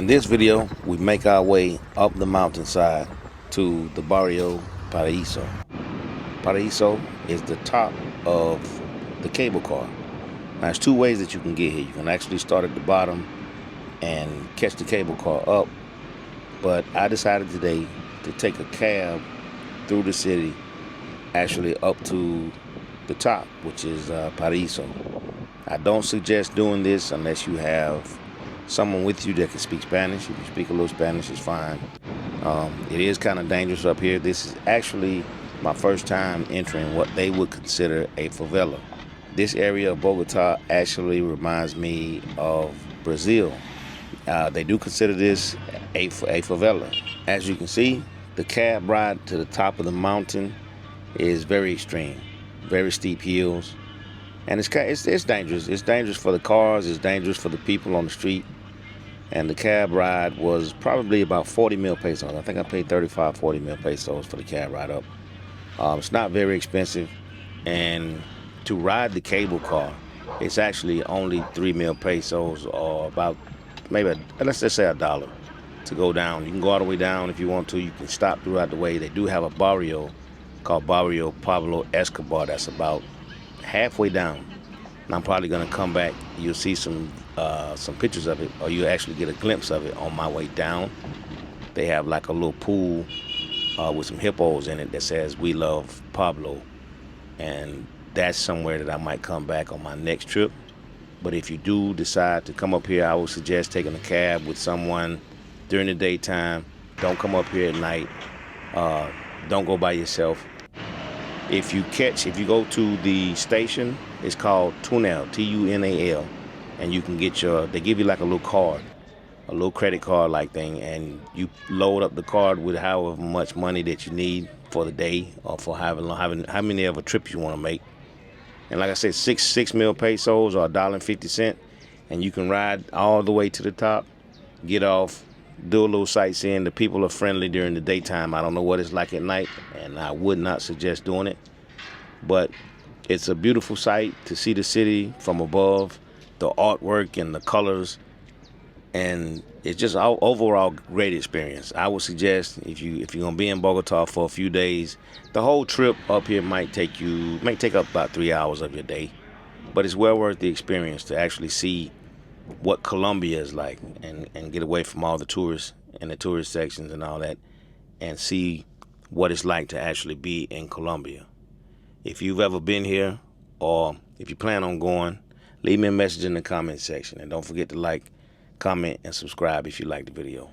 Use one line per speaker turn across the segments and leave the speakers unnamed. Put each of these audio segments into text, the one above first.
In this video, we make our way up the mountainside to the barrio Paraiso. Paraiso is the top of the cable car. Now, there's two ways that you can get here. You can actually start at the bottom and catch the cable car up, but I decided today to take a cab through the city, actually up to the top, which is Paraiso. I don't suggest doing this unless you have someone with you that can speak Spanish. If you speak a little Spanish, it's fine. It is kind of dangerous up here. This is actually my first time entering what they would consider a favela. This area of Bogota actually reminds me of Brazil. They do consider this a favela. As you can see, the cab ride to the top of the mountain is very extreme, very steep hills, and it's dangerous. It's dangerous for the cars. It's dangerous for the people on the street. And the cab ride was probably about 40 mil pesos. I think I paid 35, 40 mil pesos for the cab ride up. It's not very expensive. And to ride the cable car, it's actually only 3 mil pesos, or about maybe, let's just say $1 to go down. You can go all the way down if you want to. You can stop throughout the way. They do have a barrio called Barrio Pablo Escobar that's about halfway down. And I'm probably gonna come back. You'll see some pictures of it, or you'll actually get a glimpse of it on my way down. They have like a little pool with some hippos in it that says "We love Pablo," and that's somewhere that I might come back on my next trip. But if you do decide to come up here, I would suggest taking a cab with someone during the daytime. Don't come up here at night. Don't go by yourself. If you go to the station, it's called Tunel, T-U-N-A-L, and you can get they give you like a little card, a little credit card like thing, and you load up the card with however much money that you need for the day, or for how many of a trip you want to make. And like I said, six mil pesos, or $1.50, and you can ride all the way to the top, get off, do a little sightseeing. The people are friendly during the daytime. I don't know what it's like at night, and I would not suggest doing it. But it's a beautiful sight to see the city from above, the artwork and the colors, and it's just an overall great experience. I would suggest if you're gonna be in Bogota for a few days, the whole trip up here might take up about 3 hours of your day, but it's well worth the experience to actually see what Colombia is like, and get away from all the tourists and the tourist sections and all that, and see what it's like to actually be in Colombia. If you've ever been here, or if you plan on going, leave me a message in the comment section, and don't forget to like, comment, and subscribe if you like the video.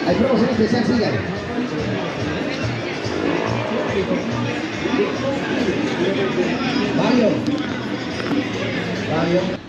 Hay promoción especial, sigan. Barrio.